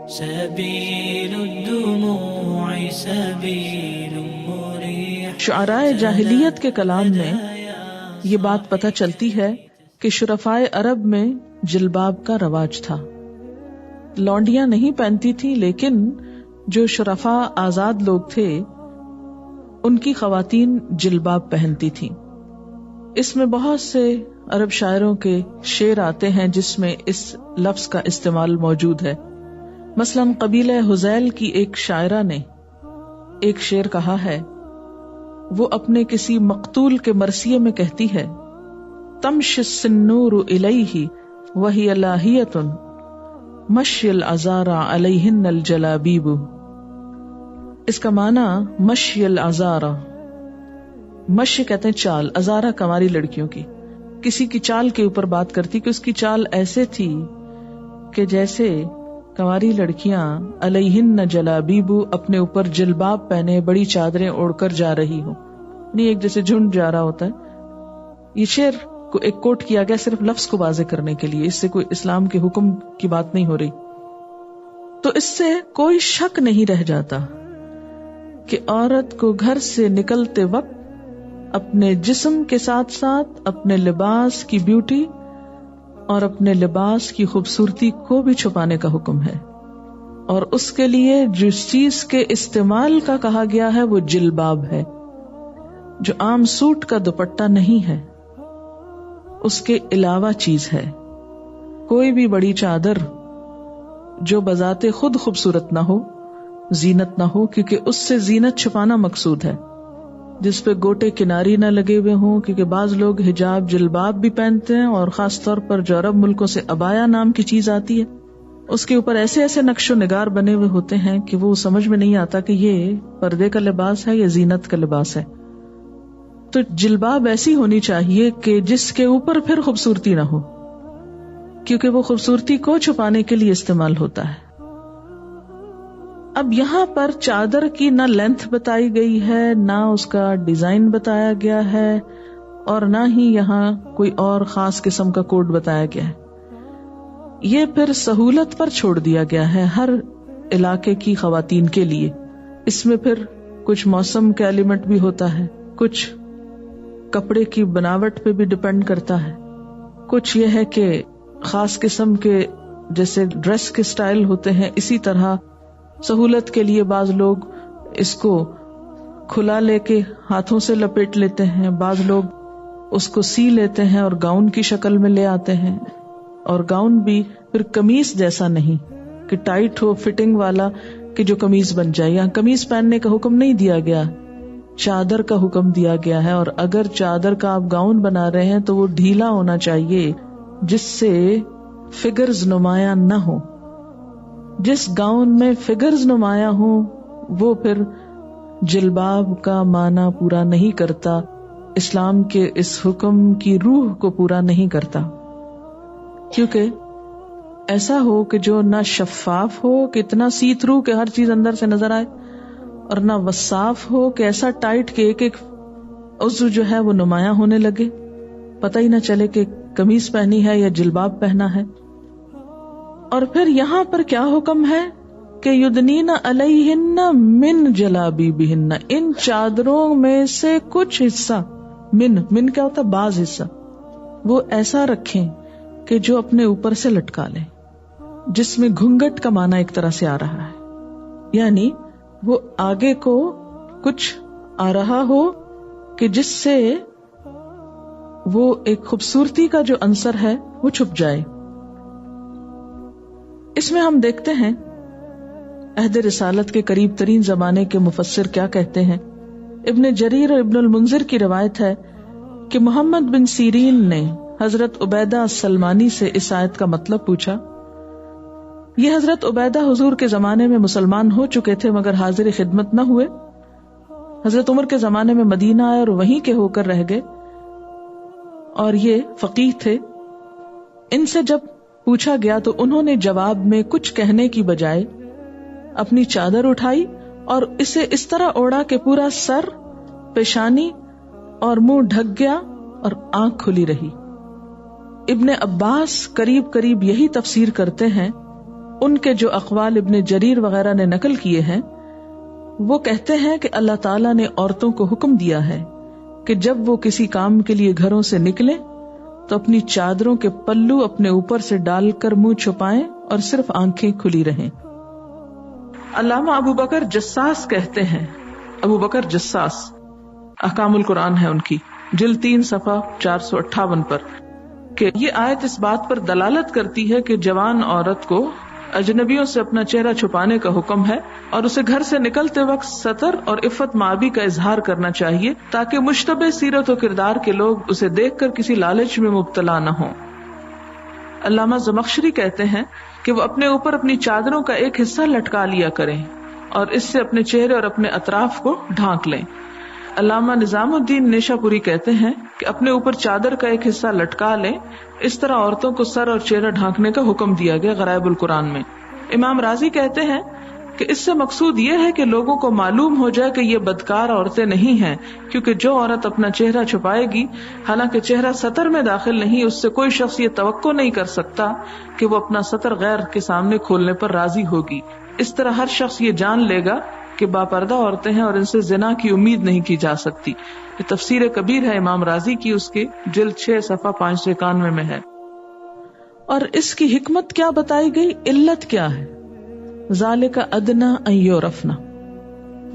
سبيل الدموع سبيل مريح. شعرائے جاہلیت کے کلام میں یہ بات پتہ چلتی ہے کہ شرفائے عرب میں جلباب کا رواج تھا. لونڈیاں نہیں پہنتی تھی، لیکن جو شرفاء آزاد لوگ تھے ان کی خواتین جلباب پہنتی تھیں. اس میں بہت سے عرب شاعروں کے شعر آتے ہیں جس میں اس لفظ کا استعمال موجود ہے. مثلا قبیلہ حذیل کی ایک شاعرہ نے ایک شعر کہا ہے. وہ اپنے کسی مقتول کے مرثیے میں کہتی ہے، تمشی السنور الیہ وہی لاہیۃ مشی العذارى علیہن الجلابیب. اس کا معنی مشی العذارى، مشی کہتے ہیں چال، عذارى کنواری لڑکیوں کی. کسی کی چال کے اوپر بات کرتی کہ اس کی چال ایسے تھی کہ جیسے کنواری لڑکیاں علیہن جلابیب، اپنے اوپر جلباب پہنے بڑی چادریں اوڑھ کر جا رہی ہوں. نہیں ایک جیسے جھنڈ جا رہا ہوتا ہے. یہ شعر کو ایک کوٹ کیا گیا صرف لفظ کو واضح کرنے کے لیے، اس سے کوئی اسلام کے حکم کی بات نہیں ہو رہی. تو اس سے کوئی شک نہیں رہ جاتا کہ عورت کو گھر سے نکلتے وقت اپنے جسم کے ساتھ ساتھ اپنے لباس کی بیوٹی اور اپنے لباس کی خوبصورتی کو بھی چھپانے کا حکم ہے. اور اس کے لیے جس چیز کے استعمال کا کہا گیا ہے وہ جلباب ہے، جو عام سوٹ کا دوپٹہ نہیں ہے، اس کے علاوہ چیز ہے. کوئی بھی بڑی چادر جو بذات خود خوبصورت نہ ہو، زینت نہ ہو، کیونکہ اس سے زینت چھپانا مقصود ہے، جس پہ گوٹے کناری نہ لگے ہوئے ہوں. کیونکہ بعض لوگ حجاب جلباب بھی پہنتے ہیں، اور خاص طور پر جو عرب ملکوں سے عبایا نام کی چیز آتی ہے اس کے اوپر ایسے ایسے نقش و نگار بنے ہوئے ہوتے ہیں کہ وہ سمجھ میں نہیں آتا کہ یہ پردے کا لباس ہے یا زینت کا لباس ہے. تو جلباب ایسی ہونی چاہیے کہ جس کے اوپر پھر خوبصورتی نہ ہو، کیونکہ وہ خوبصورتی کو چھپانے کے لیے استعمال ہوتا ہے. اب یہاں پر چادر کی نہ لینتھ بتائی گئی ہے، نہ اس کا ڈیزائن بتایا گیا ہے، اور نہ ہی یہاں کوئی اور خاص قسم کا کوڈ بتایا گیا ہے. یہ پھر سہولت پر چھوڑ دیا گیا ہے ہر علاقے کی خواتین کے لیے. اس میں پھر کچھ موسم کا ایلیمنٹ بھی ہوتا ہے، کچھ کپڑے کی بناوٹ پہ بھی ڈپینڈ کرتا ہے، کچھ یہ ہے کہ خاص قسم کے جیسے ڈریس کے سٹائل ہوتے ہیں. اسی طرح سہولت کے لیے بعض لوگ اس کو کھلا لے کے ہاتھوں سے لپیٹ لیتے ہیں، بعض لوگ اس کو سی لیتے ہیں اور گاؤن کی شکل میں لے آتے ہیں. اور گاؤن بھی پھر قمیص جیسا نہیں کہ ٹائٹ ہو فٹنگ والا کہ جو قمیص بن جائے. یہاں قمیص پہننے کا حکم نہیں دیا گیا، چادر کا حکم دیا گیا ہے. اور اگر چادر کا آپ گاؤن بنا رہے ہیں تو وہ ڈھیلا ہونا چاہیے جس سے فگرز نمایاں نہ ہو. جس گاؤن میں فگرز نمایاں ہو وہ پھر جلباب کا معنی پورا نہیں کرتا، اسلام کے اس حکم کی روح کو پورا نہیں کرتا. کیونکہ ایسا ہو کہ جو نہ شفاف ہو کہ اتنا سی تھرو کہ ہر چیز اندر سے نظر آئے، اور نہ وصاف ہو کہ ایسا ٹائٹ کہ ایک ایک عضو جو ہے وہ نمایاں ہونے لگے، پتہ ہی نہ چلے کہ قمیص پہنی ہے یا جلباب پہنا ہے. اور پھر یہاں پر کیا حکم ہے کہ یدنین علیہن من جلابیبہن، ان چادروں میں سے کچھ حصہ، من کیا ہوتا ہے؟ بعض حصہ وہ ایسا رکھیں کہ جو اپنے اوپر سے لٹکا لیں، جس میں گھونگھٹ کا معنی ایک طرح سے آ رہا ہے. یعنی وہ آگے کو کچھ آ رہا ہو کہ جس سے وہ ایک خوبصورتی کا جو عنصر ہے وہ چھپ جائے. اس میں ہم دیکھتے ہیں عہد رسالت کے قریب ترین زمانے کے مفسر کیا کہتے ہیں. ابن جریر اور ابن المنذر کی روایت ہے کہ محمد بن سیرین نے حضرت عبیدہ السلمانی سے اس آیت کا مطلب پوچھا. یہ حضرت عبیدہ حضور کے زمانے میں مسلمان ہو چکے تھے مگر حاضر خدمت نہ ہوئے. حضرت عمر کے زمانے میں مدینہ آئے اور وہیں کے ہو کر رہ گئے، اور یہ فقیہ تھے. ان سے جب پوچھا گیا تو انہوں نے جواب میں کچھ کہنے کی بجائے اپنی چادر اٹھائی اور اسے اس طرح اوڑا کہ پورا سر، پیشانی اور منہ ڈھک گیا اور آنکھ کھلی رہی. ابن عباس قریب یہی تفسیر کرتے ہیں ان کے جو اقوال ابن جریر وغیرہ نے نقل کیے ہیں وہ کہتے ہیں کہ اللہ تعالیٰ نے عورتوں کو حکم دیا ہے کہ جب وہ کسی کام کے لیے گھروں سے نکلیں تو اپنی چادروں کے پلو اپنے اوپر سے ڈال کر منہ چھپائیں اور صرف آنکھیں کھلی رہیں. علامہ ابو بکر جساس کہتے ہیں، ابو بکر جساس، احکام القرآن ہے ان کی، جلد 3 صفحہ 458 پر، کہ یہ آیت اس بات پر دلالت کرتی ہے کہ جوان عورت کو اجنبیوں سے اپنا چہرہ چھپانے کا حکم ہے اور اسے گھر سے نکلتے وقت ستر اور عفت مآبی کا اظہار کرنا چاہیے تاکہ مشتبہ سیرت و کردار کے لوگ اسے دیکھ کر کسی لالچ میں مبتلا نہ ہوں. علامہ زمخشری کہتے ہیں کہ وہ اپنے اوپر اپنی چادروں کا ایک حصہ لٹکا لیا کریں اور اس سے اپنے چہرے اور اپنے اطراف کو ڈھانک لیں. علامہ نظام الدین نیشا پوری کہتے ہیں کہ اپنے اوپر چادر کا ایک حصہ لٹکا لیں. اس طرح عورتوں کو سر اور چہرہ ڈھانکنے کا حکم دیا گیا غرائب القرآن میں. امام راضی کہتے ہیں کہ اس سے مقصود یہ ہے کہ لوگوں کو معلوم ہو جائے کہ یہ بدکار عورتیں نہیں ہیں، کیونکہ جو عورت اپنا چہرہ چھپائے گی حالانکہ چہرہ سطر میں داخل نہیں، اس سے کوئی شخص یہ توقع نہیں کر سکتا کہ وہ اپنا سطر غیر کے سامنے کھولنے پر راضی ہوگی. اس طرح ہر شخص یہ جان لے گا کہ باپردہ عورتیں ہیں اور ان سے زنا کی امید نہیں کی جا سکتی. یہ تفسیر کبیر ہے امام راضی کی، اس کے جلد 6 صفحہ 591 میں ہے. اور اس کی حکمت کیا بتائی گئی، علت کیا ہے؟ ذالک ادنی ان یعرفن،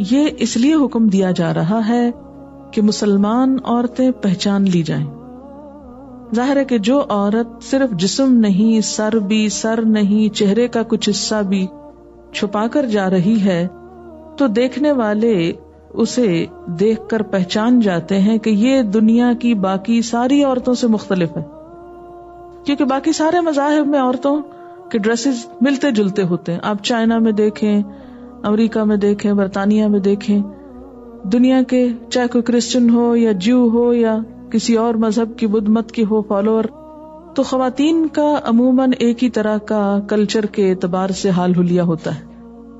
یہ اس لیے حکم دیا جا رہا ہے کہ مسلمان عورتیں پہچان لی جائیں. ظاہر ہے کہ جو عورت صرف جسم نہیں، سر بھی، سر نہیں، چہرے کا کچھ حصہ بھی چھپا کر جا رہی ہے تو دیکھنے والے اسے دیکھ کر پہچان جاتے ہیں کہ یہ دنیا کی باقی ساری عورتوں سے مختلف ہے، کیونکہ باقی سارے مذاہب میں عورتوں کے ڈریسز ملتے جلتے ہوتے ہیں. آپ چائنا میں دیکھیں، امریکہ میں دیکھیں، برطانیہ میں دیکھیں، دنیا کے چاہے کوئی کرسچن ہو یا جیو ہو یا کسی اور مذہب کی بدھ مت کی ہو فالوور، تو خواتین کا عموماً ایک ہی طرح کا کلچر کے اعتبار سے حال حلیہ ہوتا ہے.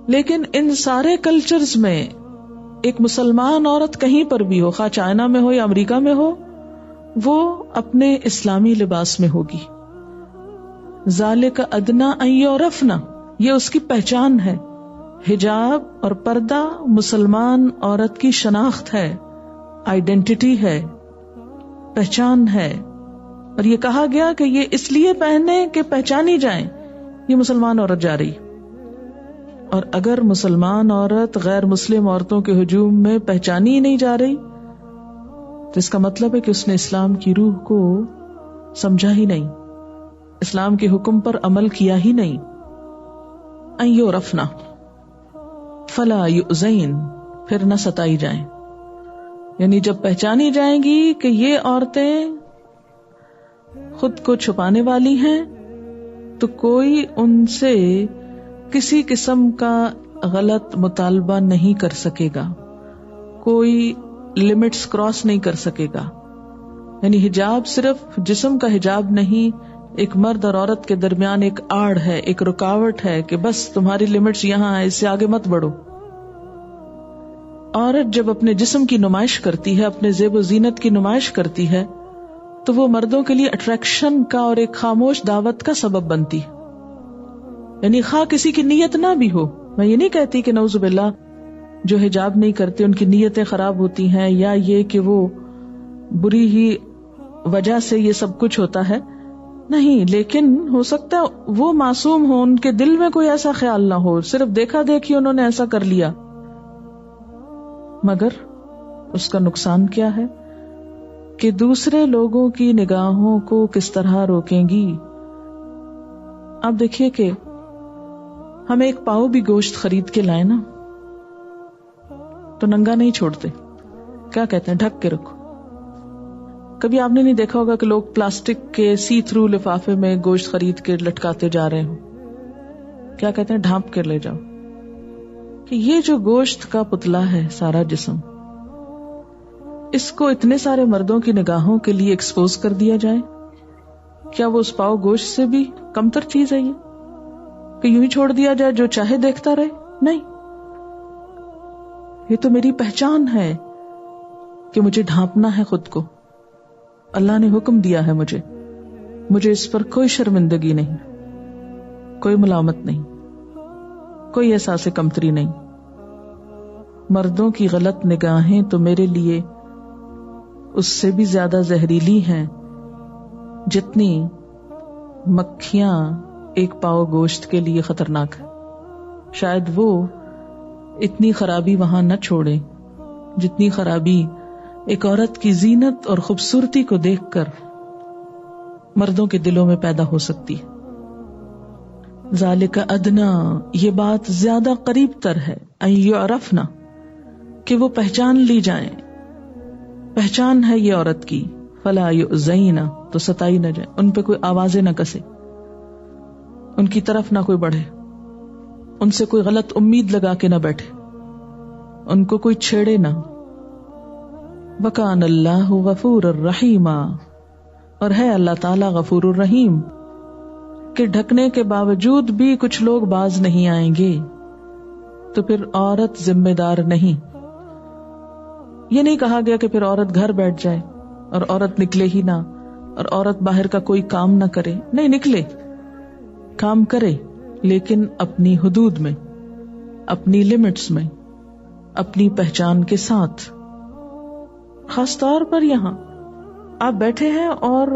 لیکن ان سارے کلچرز میں ایک مسلمان عورت کہیں پر بھی ہو، خواہ چائنا میں ہو یا امریکہ میں ہو، وہ اپنے اسلامی لباس میں ہوگی. ذالک ادنی ان یعرفن، یہ اس کی پہچان ہے. حجاب اور پردہ مسلمان عورت کی شناخت ہے، آئیڈینٹی ہے، پہچان ہے. اور یہ کہا گیا کہ یہ اس لیے پہنے کہ پہچانی جائیں یہ مسلمان عورت جا رہی. اور اگر مسلمان عورت غیر مسلم عورتوں کے ہجوم میں پہچانی ہی نہیں جا رہی تو اس کا مطلب ہے کہ اس نے اسلام کی روح کو سمجھا ہی نہیں، اسلام کے حکم پر عمل کیا ہی نہیں. ان یعرفن فلا یؤذین، پھر نہ ستائی جائیں. یعنی جب پہچانی جائیں گی کہ یہ عورتیں خود کو چھپانے والی ہیں تو کوئی ان سے کسی قسم کا غلط مطالبہ نہیں کر سکے گا، کوئی لمٹس کراس نہیں کر سکے گا. یعنی حجاب صرف جسم کا حجاب نہیں، ایک مرد اور عورت کے درمیان ایک آڑ ہے، ایک رکاوٹ ہے کہ بس تمہاری لمٹس یہاں ہے، اس سے آگے مت بڑھو. عورت جب اپنے جسم کی نمائش کرتی ہے، اپنے زیب و زینت کی نمائش کرتی ہے تو وہ مردوں کے لیے اٹریکشن کا اور ایک خاموش دعوت کا سبب بنتی. یعنی خواہ کسی کی نیت نہ بھی ہو، میں یہ نہیں کہتی کہ نعوذ باللہ جو حجاب نہیں کرتے ان کی نیتیں خراب ہوتی ہیں یا یہ کہ وہ بری ہی وجہ سے یہ سب کچھ ہوتا ہے، نہیں، لیکن ہو سکتا ہے وہ معصوم ہو، ان کے دل میں کوئی ایسا خیال نہ ہو، صرف دیکھا دیکھی انہوں نے ایسا کر لیا. مگر اس کا نقصان کیا ہے کہ دوسرے لوگوں کی نگاہوں کو کس طرح روکیں گی. آپ دیکھیے کہ ہم ایک پاؤ بھی گوشت خرید کے لائیں نا تو ننگا نہیں چھوڑتے، کیا کہتے ہیں، ڈھک کے رکھو. کبھی آپ نے نہیں دیکھا ہوگا کہ لوگ پلاسٹک کے سی تھرو لفافے میں گوشت خرید کے لٹکاتے جا رہے ہوں، کیا کہتے ہیں، ڈھانپ کے لے جاؤ. کہ یہ جو گوشت کا پتلا ہے سارا جسم، اس کو اتنے سارے مردوں کی نگاہوں کے لیے ایکسپوز کر دیا جائے، کیا وہ اس پاؤ گوشت سے بھی کمتر چیز ہے یہ کہ یوں ہی چھوڑ دیا جائے، جو چاہے دیکھتا رہے؟ نہیں، یہ تو میری پہچان ہے کہ مجھے ڈھانپنا ہے خود کو. اللہ نے حکم دیا ہے مجھے اس پر کوئی شرمندگی نہیں، کوئی ملامت نہیں. کوئی احساس کمتری نہیں. مردوں کی غلط نگاہیں تو میرے لیے اس سے بھی زیادہ زہریلی ہیں جتنی مکھیاں ایک پاؤ گوشت کے لیے خطرناک ہے. شاید وہ اتنی خرابی وہاں نہ چھوڑے جتنی خرابی ایک عورت کی زینت اور خوبصورتی کو دیکھ کر مردوں کے دلوں میں پیدا ہو سکتی ہے. ذالک ادنا، یہ بات زیادہ قریب تر ہے، ان یعرفنا، کہ وہ پہچان لی جائیں. پہچان ہے یہ عورت کی. فلا یؤذین، تو ستائی نہ جائے، ان پہ کوئی آوازیں نہ کسے، ان کی طرف نہ کوئی بڑھے، ان سے کوئی غلط امید لگا کے نہ بیٹھے، ان کو کوئی چھیڑے نہ. وکان اللہ غفور الرحیم، اور ہے اللہ تعالی غفور الرحیم، کہ ڈھکنے کے باوجود بھی کچھ لوگ باز نہیں آئیں گے تو پھر عورت ذمہ دار نہیں. یہ نہیں کہا گیا کہ پھر عورت گھر بیٹھ جائے اور عورت نکلے ہی نہ، اور عورت باہر کا کوئی کام نہ کرے. نہیں، نکلے، کام کرے، لیکن اپنی حدود میں، اپنی لمٹس میں، اپنی پہچان کے ساتھ. خاص طور پر یہاں آپ بیٹھے ہیں اور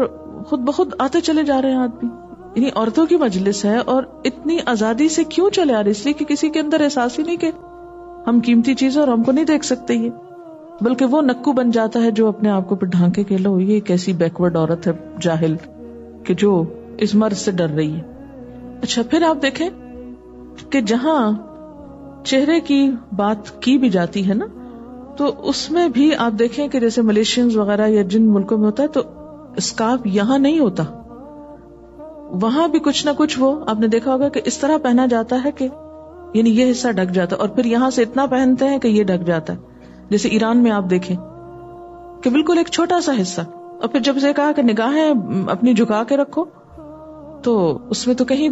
خود بخود آتے چلے جا رہے ہیں آدمی، یعنی عورتوں کی مجلس ہے، اور اتنی آزادی سے کیوں چلے آ رہے؟ اس لیے کہ کسی کے اندر احساس ہی نہیں کہ ہم قیمتی چیز اور ہم کو نہیں دیکھ سکتے یہ، بلکہ وہ نکو بن جاتا ہے جو اپنے آپ کو پھر ڈھانکے کے لو یہ کیسی بیکورڈ عورت ہے جاہل کہ جو اس مرض سے ڈر رہی ہے. اچھا، پھر آپ دیکھیں کہ جہاں چہرے کی بات کی بھی جاتی ہے نا، تو اس میں بھی آپ دیکھیں کہ جیسے ملیشینز وغیرہ یا جن ملکوں میں ہوتا ہے تو اسکارف یہاں نہیں ہوتا، وہاں بھی کچھ نہ کچھ وہ آپ نے دیکھا ہوگا کہ اس طرح پہنا جاتا ہے کہ یعنی یہ حصہ ڈھک جاتا ہے، اور پھر یہاں سے اتنا پہنتے ہیں کہ یہ ڈھک جاتا ہے. جیسے ایران میں آپ دیکھیں کہ بالکل ایک چھوٹا سا حصہ، اور پھر جب سے کہا کہ نگاہیں اپنی جھکا کے رکھو تو اس میں تو کہیں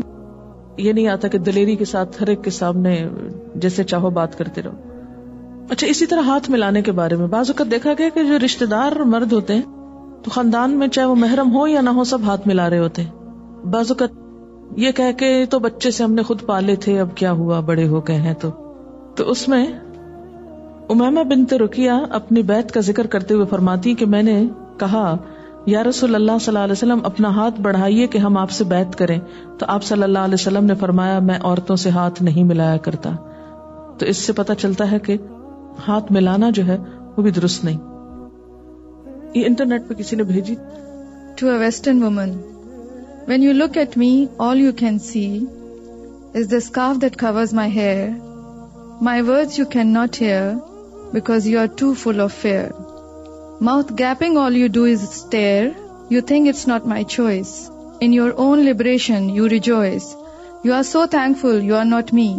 یہ نہیں آتا کہ دلیری کے ساتھ ہر ایک کے سامنے جیسے چاہو بات کرتے رہو. اچھا، اسی طرح ہاتھ ملانے کے بارے میں بعض اوقات دیکھا گیا کہ جو رشتہ دار مرد ہوتے ہیں تو خاندان میں چاہے وہ محرم ہو یا نہ ہو سب ہاتھ ملا رہے ہوتے ہیں. بعض اوقات یہ کہہ کے تو بچے سے ہم نے خود پالے تھے، اب کیا ہوا بڑے ہو گئے ہیں. تو اس میں امیمہ بنت رقیہ اپنی بیعت کا ذکر کرتے ہوئے فرماتی کہ میں نے کہا یا رسول اللہ صلی اللہ علیہ وسلم اپنا ہاتھ بڑھائیے کہ ہم آپ سے بیعت کریں. تو آپ صلی اللہ علیہ وسلم نے فرمایا میں عورتوں سے ہاتھ نہیں ملایا کرتا. تو اس سے پتہ چلتا ہے کہ ہاتھ ملانا جو ہے وہ بھی درست نہیں. یہ انٹرنیٹ پہ کسی نے بھیجی. To a Western woman, when you look at me, all you can see is the scarf that covers my hair. My words you cannot hear because you are too full of fear. Mouth gaping, all you do is stare. You think it's not my choice. In your own liberation you rejoice. You are so thankful you are not me.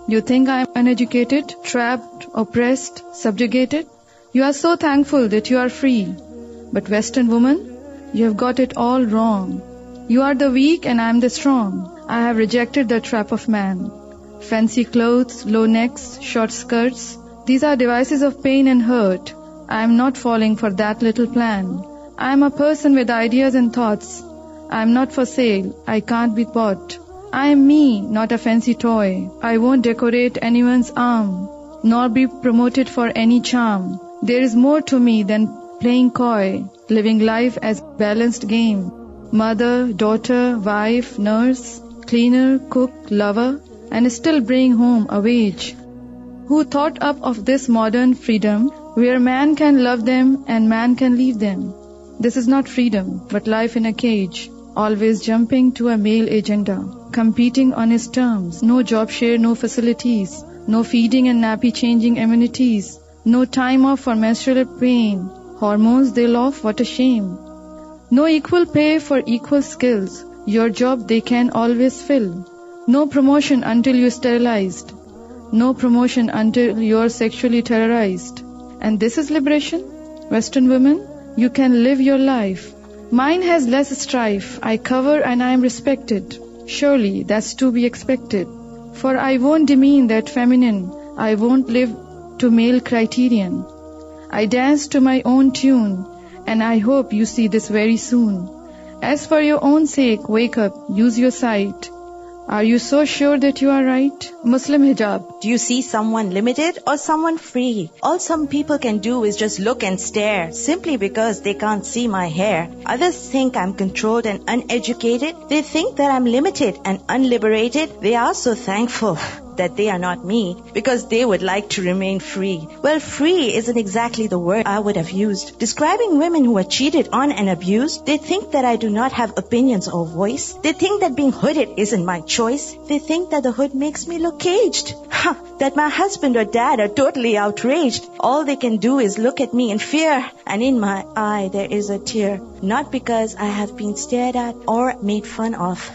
You think I am uneducated, trapped, oppressed, subjugated. You are so thankful that you are free. But Western woman, you have got it all wrong. You are the weak and I am the strong. I have rejected the trap of man. Fancy clothes, low necks, short skirts, these are devices of pain and hurt. I am not falling for that little plan. I am a person with ideas and thoughts. I am not for sale. I can't be bought. I am me, not a fancy toy. I won't decorate anyone's arm, nor be promoted for any charm. There is more to me than playing coy, living life as balanced game. Mother, daughter, wife, nurse, cleaner, cook, lover, and still bring home a wage. Who thought up of this modern freedom, where man can love them and man can leave them? This is not freedom, but life in a cage, always jumping to a male agenda, competing on his terms. No job share, no facilities, no feeding and nappy changing amenities, no time off for menstrual pain, hormones they'll off, what a shame. No equal pay for equal skills, your job they can always fill. No promotion until you're sterilized, no promotion until you're sexually terrorized. And this is liberation? Western women, you can live your life. Mine has less strife, I cover and I am respected. Surely that's to be expected. For I won't demean that feminine, I won't live to male criterion. I dance to my own tune, and I hope you see this very soon. As for your own sake, wake up, use your sight. Are you so sure that you are right? Muslim hijab. Do you see someone limited or someone free? All some people can do is just look and stare, simply because they can't see my hair. Others think I'm controlled and uneducated. They think that I'm limited and unliberated. They are so thankful that they are not me, because they would like to remain free. Well, free isn't exactly the word I would have used. Describing women who are cheated on and abused, they think that I do not have opinions or voice. They think that being hooded isn't my choice. They think that the hood makes me look caged. That my husband or dad are totally outraged. All they can do is look at me in fear, and in my eye there is a tear. Not because I have been stared at or made fun of,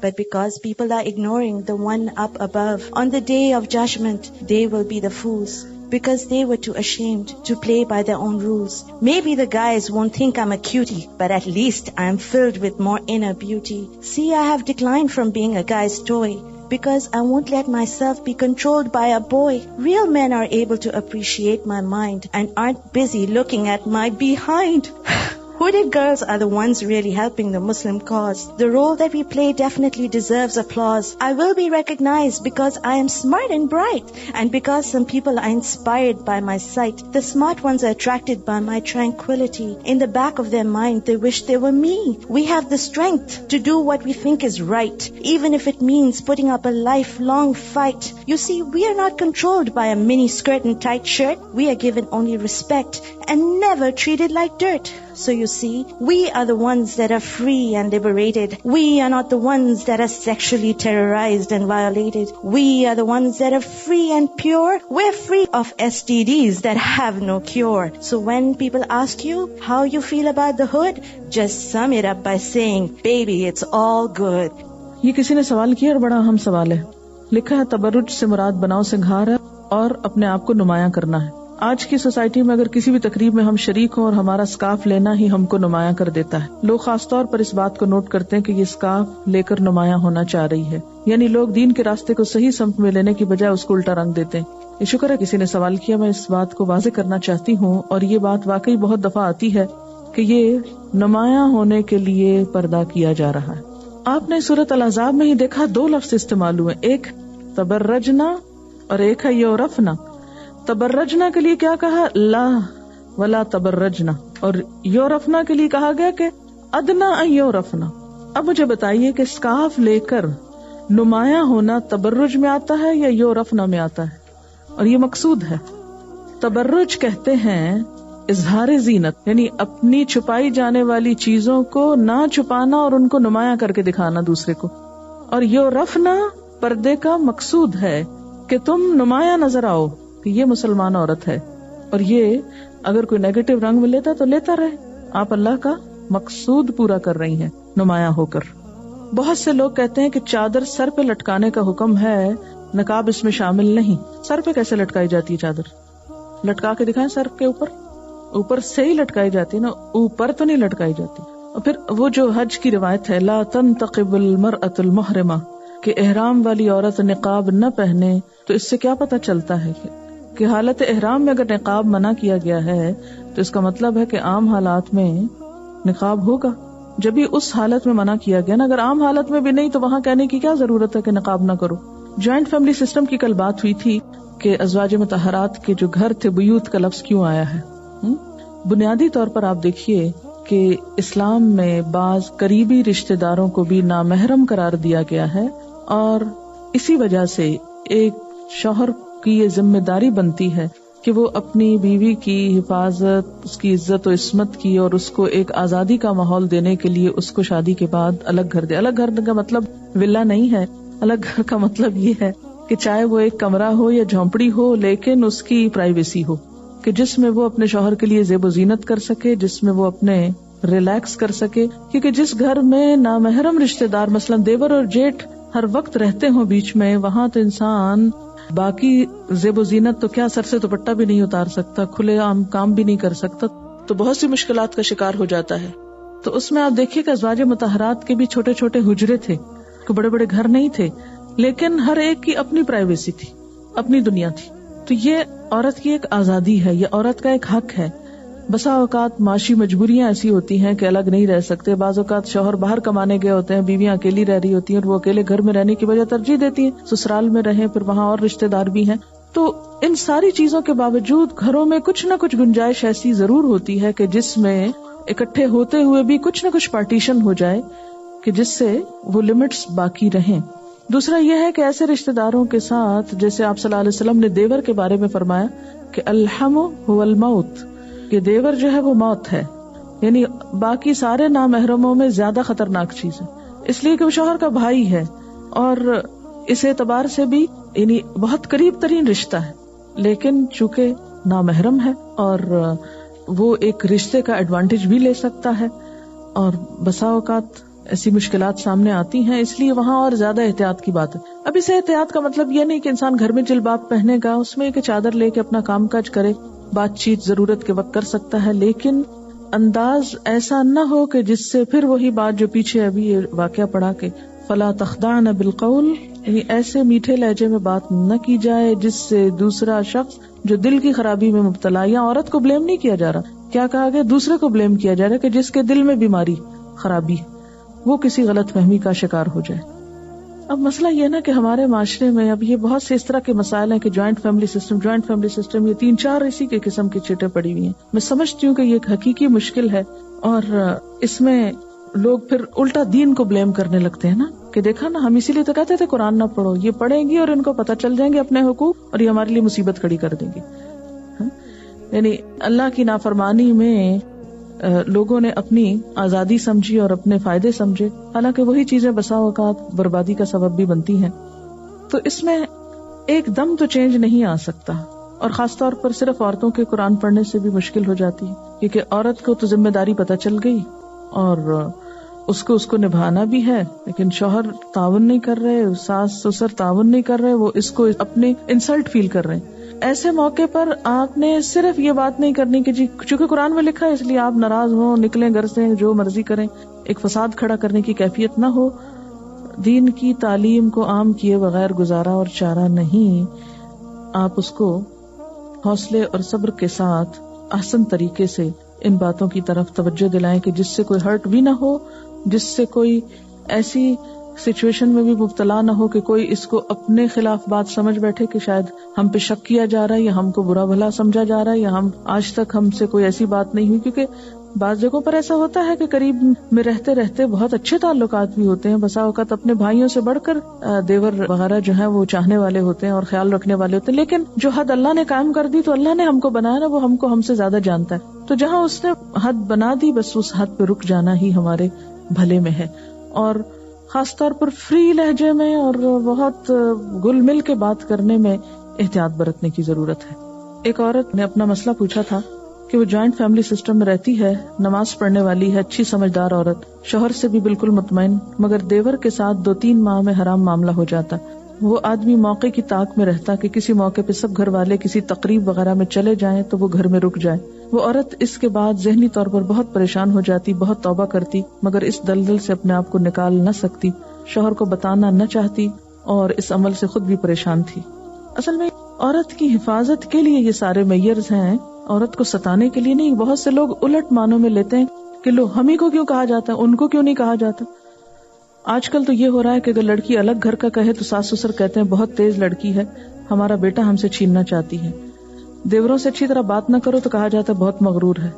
but because people are ignoring the one up above. On the day of judgment, they will be the fools, because they were too ashamed to play by their own rules. Maybe the guys won't think I'm a cutie, but at least I'm filled with more inner beauty. See, I have declined from being a guy's toy, because I won't let myself be controlled by a boy. Real men are able to appreciate my mind and aren't busy looking at my behind. Hooded girls are the ones really helping the Muslim cause. The role that we play definitely deserves applause. I will be recognized because I am smart and bright, and because some people are inspired by my sight. The smart ones are attracted by my tranquility. In the back of their mind, they wish they were me. We have the strength to do what we think is right, even if it means putting up a lifelong fight. You see, we are not controlled by a mini skirt and tight shirt. We are given only respect and never treated like dirt. So you see, we are the ones that are free and liberated. We are not the ones that are sexually terrorized and violated. We are the ones that are free and pure. We're free of STDs that have no cure. So when people ask you how you feel about the hood, just sum it up by saying, baby, it's all good. یہ کسی نے سوال کیا اور بڑا اہم سوال ہے. لکھا ہے تبرج سے مراد بناؤ سنگھار ہے اور اپنے آپ کو نمایاں کرنا ہے. آج کی سوسائٹی میں اگر کسی بھی تقریب میں ہم شریک ہوں اور ہمارا اسکارف لینا ہی ہم کو نمایاں کر دیتا ہے. لوگ خاص طور پر اس بات کو نوٹ کرتے ہیں کہ یہ اسکارف لے کر نمایاں ہونا چاہ رہی ہے. یعنی لوگ دین کے راستے کو صحیح سمت میں لینے کی بجائے اس کو الٹا رنگ دیتے ہیں. یہ شکر ہے کسی نے سوال کیا. میں اس بات کو واضح کرنا چاہتی ہوں، اور یہ بات واقعی بہت دفعہ آتی ہے کہ یہ نمایاں ہونے کے لیے پردہ کیا جا رہا ہے. آپ نے سورۃ الاحزاب میں ہی دیکھا 2 لفظ استعمال ہوئے، ایک تبرجنا اور ایک ہے یورفنا. تبرجنا کے لیے کیا کہا؟ لا ولا تبرجنا. اور یورفنا کے لیے کہا گیا کہ ادنا ان یورفنا. اب مجھے بتائیے کہ اسکارف لے کر نمایاں ہونا تبرج میں آتا ہے یا یورفنا میں آتا ہے؟ اور یہ مقصود ہے. تبرج کہتے ہیں اظہار زینت، یعنی اپنی چھپائی جانے والی چیزوں کو نہ چھپانا اور ان کو نمایاں کر کے دکھانا دوسرے کو. اور یورفنا پردے کا مقصود ہے کہ تم نمایاں نظر آؤ کہ یہ مسلمان عورت ہے. اور یہ اگر کوئی نیگیٹو رنگ میں لیتا تو لیتا رہے، آپ اللہ کا مقصود پورا کر رہی ہیں نمایاں ہو کر. بہت سے لوگ کہتے ہیں کہ چادر سر پہ لٹکانے کا حکم ہے، نقاب اس میں شامل نہیں. سر پہ کیسے لٹکائی جاتی ہے چادر؟ لٹکا کے دکھائیں سر کے اوپر سے ہی لٹکائی جاتی ہے نا، اوپر تو نہیں لٹکائی جاتی. اور پھر وہ جو حج کی روایت ہے لا تنتقب المرأة المحرمہ، کہ احرام والی عورت نقاب نہ پہنے، تو اس سے کیا پتہ چلتا ہے کہ حالت احرام میں اگر نقاب منع کیا گیا ہے تو اس کا مطلب ہے کہ عام حالات میں نقاب ہوگا. جب بھی اس حالت میں منع کیا گیا نا، اگر عام حالت میں بھی نہیں تو وہاں کہنے کی کیا ضرورت ہے کہ نقاب نہ کرو. جوائنٹ فیملی سسٹم کی کل بات ہوئی تھی کہ ازواج مطہرات کے جو گھر تھے بیوت کا لفظ کیوں آیا ہے. بنیادی طور پر آپ دیکھیے کہ اسلام میں بعض قریبی رشتہ داروں کو بھی نامحرم قرار دیا گیا ہے، اور اسی وجہ سے ایک شوہر کی یہ ذمہ داری بنتی ہے کہ وہ اپنی بیوی کی حفاظت، اس کی عزت و عصمت کی، اور اس کو ایک آزادی کا ماحول دینے کے لیے اس کو شادی کے بعد الگ گھر دے. الگ گھر کا مطلب ولا نہیں ہے، الگ گھر کا مطلب یہ ہے کہ چاہے وہ ایک کمرہ ہو یا جھونپڑی ہو، لیکن اس کی پرائیویسی ہو، کہ جس میں وہ اپنے شوہر کے لیے زیب و زینت کر سکے، جس میں وہ اپنے ریلیکس کر سکے. کیونکہ جس گھر میں نامحرم رشتہ دار مثلا دیور اور جیٹھ ہر وقت رہتے ہوں بیچ میں، وہاں تو انسان باقی زیب و زینت تو کیا سر سے دوپٹہ بھی نہیں اتار سکتا، کھلے عام کام بھی نہیں کر سکتا، تو بہت سی مشکلات کا شکار ہو جاتا ہے. تو اس میں آپ دیکھیے کہ ازواج مطہرات کے بھی چھوٹے چھوٹے حجرے تھے، بڑے بڑے گھر نہیں تھے، لیکن ہر ایک کی اپنی پرائیویسی تھی، اپنی دنیا تھی. تو یہ عورت کی ایک آزادی ہے، یہ عورت کا ایک حق ہے. بسا اوقات معاشی مجبوریاں ایسی ہوتی ہیں کہ الگ نہیں رہ سکتے. بعض اوقات شوہر باہر کمانے گئے ہوتے ہیں, بیویاں اکیلی رہ رہی ہوتی ہیں اور وہ اکیلے گھر میں رہنے کی وجہ ترجیح دیتی ہیں سسرال میں رہیں, پھر وہاں اور رشتے دار بھی ہیں. تو ان ساری چیزوں کے باوجود گھروں میں کچھ نہ کچھ گنجائش ایسی ضرور ہوتی ہے کہ جس میں اکٹھے ہوتے ہوئے بھی کچھ نہ کچھ پارٹیشن ہو جائے کہ جس سے وہ لمٹس باقی رہیں. دوسرا یہ ہے کہ ایسے رشتے داروں کے ساتھ, جیسے آپ صلی اللہ علیہ وسلم نے دیور کے بارے میں فرمایا کہ الحم هو الموت, کہ دیور جو ہے وہ موت ہے, یعنی باقی سارے نامحرموں میں زیادہ خطرناک چیز ہے, اس لیے کہ وہ شوہر کا بھائی ہے اور اس اعتبار سے بھی یعنی بہت قریب ترین رشتہ ہے, لیکن چونکہ نامحرم ہے اور وہ ایک رشتے کا ایڈوانٹیج بھی لے سکتا ہے اور بسا اوقات ایسی مشکلات سامنے آتی ہیں, اس لیے وہاں اور زیادہ احتیاط کی بات ہے. اب اس احتیاط کا مطلب یہ نہیں کہ انسان گھر میں جلباب پہنے گا, اس میں ایک چادر لے کے اپنا کام کاج کرے, بات چیت ضرورت کے وقت کر سکتا ہے, لیکن انداز ایسا نہ ہو کہ جس سے پھر وہی بات جو پیچھے ابھی یہ واقعہ پڑھا کہ فلا تخضعن بالقول, یعنی ایسے میٹھے لہجے میں بات نہ کی جائے جس سے دوسرا شخص جو دل کی خرابی میں مبتلا, یا عورت کو بلیم نہیں کیا جا رہا, کیا کہا گیا, دوسرے کو بلیم کیا جا رہا کہ جس کے دل میں بیماری خرابی وہ کسی غلط فہمی کا شکار ہو جائے. اب مسئلہ یہ نا کہ ہمارے معاشرے میں اب یہ بہت سے اس طرح کے مسائل ہیں کہ جوائنٹ فیملی سسٹم یہ 3-4 اسی کے قسم کی چیٹیں پڑی ہوئی ہیں. میں سمجھتی ہوں کہ یہ ایک حقیقی مشکل ہے اور اس میں لوگ پھر الٹا دین کو بلیم کرنے لگتے ہیں نا کہ دیکھا نا ہم اسی لیے تو کہتے تھے قرآن نہ پڑھو, یہ پڑھیں گی اور ان کو پتہ چل جائیں گے اپنے حقوق اور یہ ہمارے لیے مصیبت کھڑی کر دیں گے. یعنی اللہ کی نافرمانی میں لوگوں نے اپنی آزادی سمجھی اور اپنے فائدے سمجھے, حالانکہ وہی چیزیں بسا اوقات بربادی کا سبب بھی بنتی ہیں. تو اس میں ایک دم تو چینج نہیں آ سکتا, اور خاص طور پر صرف عورتوں کے قرآن پڑھنے سے بھی مشکل ہو جاتی ہے, کیونکہ عورت کو تو ذمہ داری پتہ چل گئی اور اس کو نبھانا بھی ہے, لیکن شوہر تعاون نہیں کر رہے, ساس سسر تعاون نہیں کر رہے, وہ اس کو اپنے انسلٹ فیل کر رہے ہیں. ایسے موقع پر آپ نے صرف یہ بات نہیں کرنی کہ جی چونکہ قرآن میں لکھا ہے اس لیے آپ ناراض ہوں, نکلیں گھر سے, جو مرضی کریں, ایک فساد کھڑا کرنے کی کیفیت نہ ہو. دین کی تعلیم کو عام کیے بغیر گزارا اور چارہ نہیں. آپ اس کو حوصلے اور صبر کے ساتھ احسن طریقے سے ان باتوں کی طرف توجہ دلائیں کہ جس سے کوئی ہرٹ بھی نہ ہو, جس سے کوئی ایسی سچویشن میں بھی مبتلا نہ ہو کہ کوئی اس کو اپنے خلاف بات سمجھ بیٹھے کہ شاید ہم پہ شک کیا جا رہا ہے یا ہم کو برا بھلا سمجھا جا رہا ہے یا ہم آج تک ہم سے کوئی ایسی بات نہیں ہوئی. کیونکہ بعض جگہوں پر ایسا ہوتا ہے کہ قریب میں رہتے رہتے بہت اچھے تعلقات بھی ہوتے ہیں, بسا اوقات اپنے بھائیوں سے بڑھ کر دیور وغیرہ جو ہیں وہ چاہنے والے ہوتے ہیں اور خیال رکھنے والے ہوتے ہیں, لیکن جو حد اللہ نے قائم کر دی, تو اللہ نے ہم کو بنایا نا, وہ ہم سے زیادہ جانتا ہے, تو جہاں اس نے حد بنا دی بس اس حد پہ رک جانا ہی ہمارے بھلے میں ہے. اور خاص طور پر فری لہجے میں اور بہت گل مل کے بات کرنے میں احتیاط برتنے کی ضرورت ہے. ایک عورت نے اپنا مسئلہ پوچھا تھا کہ وہ جوائنٹ فیملی سسٹم میں رہتی ہے, نماز پڑھنے والی ہے, اچھی سمجھدار عورت, شوہر سے بھی بالکل مطمئن, مگر دیور کے ساتھ 2-3 ماہ میں حرام معاملہ ہو جاتا. وہ آدمی موقع کی طاق میں رہتا کہ کسی موقع پہ سب گھر والے کسی تقریب وغیرہ میں چلے جائیں تو وہ گھر میں رک جائے. وہ عورت اس کے بعد ذہنی طور پر بہت پریشان ہو جاتی, بہت توبہ کرتی, مگر اس دلدل سے اپنے آپ کو نکال نہ سکتی, شوہر کو بتانا نہ چاہتی اور اس عمل سے خود بھی پریشان تھی. اصل میں عورت کی حفاظت کے لیے یہ سارے میئرز ہیں, عورت کو ستانے کے لیے نہیں. بہت سے لوگ الٹ معنوں میں لیتے ہیں کہ لو ہم ہی کو کیوں کہا جاتا ہے, ان کو کیوں نہیں کہا جاتا. آج کل تو یہ ہو رہا ہے کہ اگر لڑکی الگ گھر کا کہے تو ساس سسر کہتے ہیں بہت تیز لڑکی ہے, ہمارا بیٹا ہم سے چھیننا چاہتی ہے. دیوروں سے اچھی طرح بات نہ کرو تو کہا جاتا ہے بہت مغرور ہے.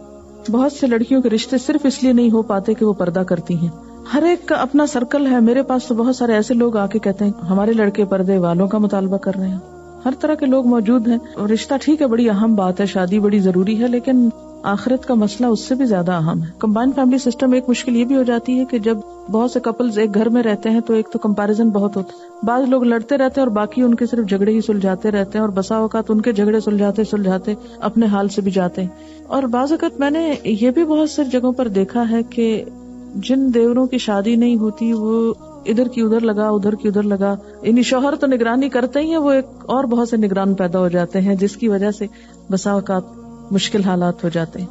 بہت سے لڑکیوں کے رشتے صرف اس لیے نہیں ہو پاتے کہ وہ پردہ کرتی ہیں. ہر ایک کا اپنا سرکل ہے. میرے پاس تو بہت سارے ایسے لوگ آ کے کہتے ہیں ہمارے لڑکے پردے والوں کا مطالبہ کر رہے ہیں. ہر طرح کے لوگ موجود ہیں. رشتہ ٹھیک ہے, بڑی اہم بات ہے, شادی بڑی ضروری ہے, لیکن آخرت کا مسئلہ اس سے بھی زیادہ اہم ہے. کمبائن فیملی سسٹم ایک مشکل یہ بھی ہو جاتی ہے کہ جب بہت سے کپلز ایک گھر میں رہتے ہیں تو ایک تو کمپیریزن بہت ہوتا ہے. بعض لوگ لڑتے رہتے ہیں اور باقی ان کے صرف جھگڑے ہی سلجھاتے رہتے ہیں, اور بسا اوقات ان کے جھگڑے سلجھاتے اپنے حال سے بھی جاتے ہیں. اور بعض اوقات میں نے یہ بھی بہت سی جگہوں پر دیکھا ہے کہ جن دیوروں کی شادی نہیں ہوتی وہ ادھر کی ادھر لگا, یعنی شوہر تو نگرانی کرتے ہی ہیں, وہ ایک اور بہت سے نگران پیدا ہو جاتے ہیں جس کی وجہ سے بسا اوقات مشکل حالات ہو جاتے ہیں.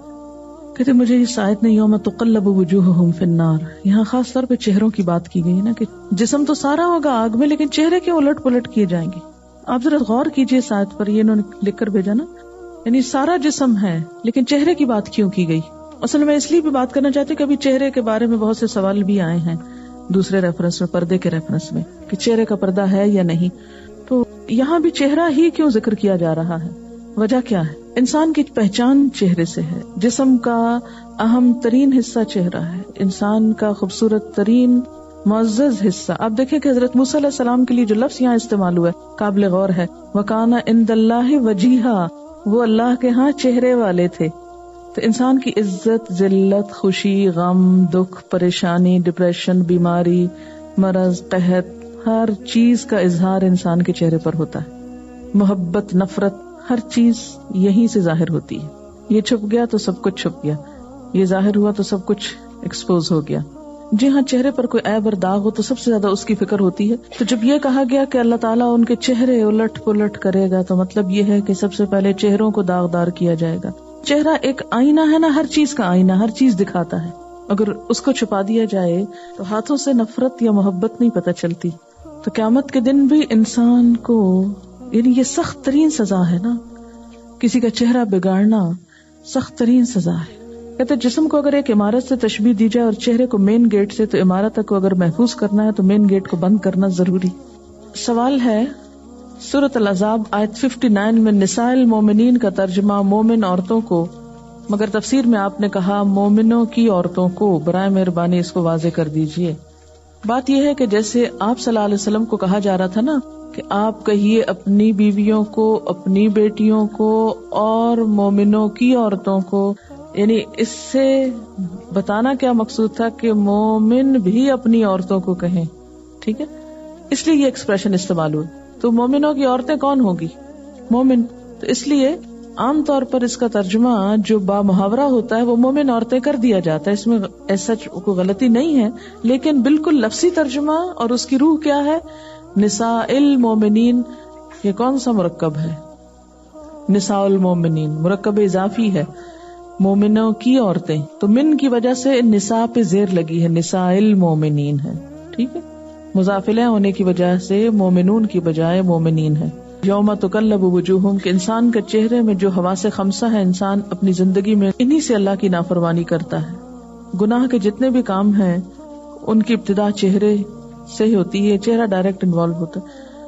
کہتے مجھے اس آیت نے یوم تقلب وجوہہم فی النار, یہاں خاص طور پہ چہروں کی بات کی گئی نا کہ جسم تو سارا ہوگا آگ میں لیکن چہرے کیوں الٹ پلٹ کیے جائیں گے. آپ ذرا غور کیجئے اس آیت پر, یہ انہوں نے لکھ کر بھیجا نا یعنی سارا جسم ہے لیکن چہرے کی بات کیوں کی گئی؟ اصل میں اس لیے بھی بات کرنا چاہتے کہ ابھی چہرے کے بارے میں بہت سے سوال بھی آئے ہیں دوسرے ریفرنس میں، پردے کے ریفرنس میں، کہ چہرے کا پردہ ہے یا نہیں. تو یہاں بھی چہرہ ہی کیوں ذکر کیا جا رہا ہے؟ وجہ کیا ہے؟ انسان کی پہچان چہرے سے ہے. جسم کا اہم ترین حصہ چہرہ ہے، انسان کا خوبصورت ترین معزز حصہ. آپ دیکھیں کہ حضرت موسیٰ علیہ السلام کے لیے جو لفظ یہاں استعمال ہوا ہے قابل غور ہے، وَكَانَ عِندَ اللَّهِ وَجِيهًا، وہ اللہ کے ہاں چہرے والے تھے. تو انسان کی عزت، ذلت، خوشی، غم، دکھ، پریشانی، ڈپریشن، بیماری، مرض، قحط، ہر چیز کا اظہار انسان کے چہرے پر ہوتا ہے. محبت، نفرت، ہر چیز یہیں سے ظاہر ہوتی ہے. یہ چھپ گیا تو سب کچھ چھپ گیا، یہ ظاہر ہوا تو سب کچھ ایکسپوز ہو گیا. جی ہاں، چہرے پر کوئی عیب اور داغ ہو تو سب سے زیادہ اس کی فکر ہوتی ہے. تو جب یہ کہا گیا کہ اللہ تعالیٰ ان کے چہرے الٹ پلٹ کرے گا تو مطلب یہ ہے کہ سب سے پہلے چہروں کو داغدار کیا جائے گا. چہرہ ایک آئینہ ہے نا، ہر چیز کا آئینہ، ہر چیز دکھاتا ہے. اگر اس کو چھپا دیا جائے تو ہاتھوں سے نفرت یا محبت نہیں پتہ چلتی. تو قیامت کے دن بھی انسان کو، یعنی یہ سخت ترین سزا ہے نا، کسی کا چہرہ بگاڑنا سخت ترین سزا ہے. کہتے جسم کو اگر ایک عمارت سے تشبیہ دی جائے اور چہرے کو مین گیٹ سے، تو عمارت کو اگر محفوظ کرنا ہے تو مین گیٹ کو بند کرنا ضروری. سوال ہے سورۃ الاحزاب آیت 59 میں نساء المومنین کا ترجمہ مومن عورتوں کو، مگر تفسیر میں آپ نے کہا مومنوں کی عورتوں کو. برائے مہربانی اس کو واضح کر دیجئے. بات یہ ہے کہ جیسے آپ صلی اللہ علیہ وسلم کو کہا جا رہا تھا نا کہ آپ کہیے اپنی بیویوں کو، اپنی بیٹیوں کو اور مومنوں کی عورتوں کو، یعنی اس سے بتانا کیا مقصود تھا کہ مومن بھی اپنی عورتوں کو کہیں. ٹھیک ہے، اس لیے یہ ایکسپریشن استعمال ہوئی. تو مومنوں کی عورتیں کون ہوگی؟ مومن. تو اس لیے عام طور پر اس کا ترجمہ جو با محاورہ ہوتا ہے وہ مومن عورتیں کر دیا جاتا ہے. اس میں ایسا کوئی غلطی نہیں ہے، لیکن بالکل لفظی ترجمہ اور اس کی روح کیا ہے؟ نساء المومنین. یہ کون سا مرکب ہے؟ نساء المومنین مرکب اضافی ہے، مومنوں کی عورتیں. تو من کی وجہ سے نساء پہ زیر لگی ہے، نساء المومنین ہے. ٹھیک ہے، مضافلہ ہونے کی وجہ سے مومنون کی بجائے مومنین ہے. یوم تقلب وجوہہم، کہ انسان کے چہرے میں جو حواس خمسہ ہے، انسان اپنی زندگی میں انہی سے اللہ کی نافرمانی کرتا ہے. گناہ کے جتنے بھی کام ہیں ان کی ابتدا چہرے سے ہی ہوتی ہے، چہرہ ڈائریکٹ انوالو ہوتا ہے.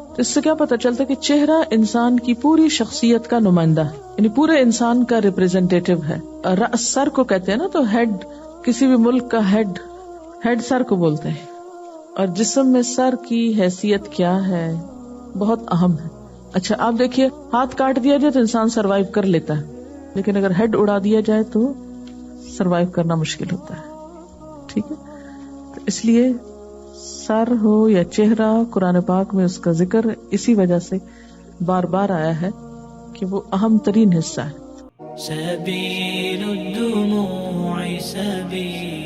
تو اس سے کیا پتہ چلتا ہے کہ چہرہ انسان کی پوری شخصیت کا نمائندہ ہے، یعنی پورے انسان کا ریپریزنٹیٹیو ہے. رأس سر کو کہتے ہیں نا، تو ہیڈ، کسی بھی ملک کا ہیڈ سر کو بولتے ہیں. اور جسم میں سر کی حیثیت کیا ہے؟ بہت اہم ہے. اچھا آپ دیکھیے، ہاتھ کاٹ دیا جائے تو انسان سروائیو کر لیتا ہے، لیکن اگر ہیڈ اڑا دیا جائے تو سروائیو کرنا مشکل ہوتا ہے. ٹھیک ہے، تو اس لیے سر ہو یا چہرہ، قرآن پاک میں اس کا ذکر اسی وجہ سے بار بار آیا ہے کہ وہ اہم ترین حصہ ہے. سبیل الدموع سبیل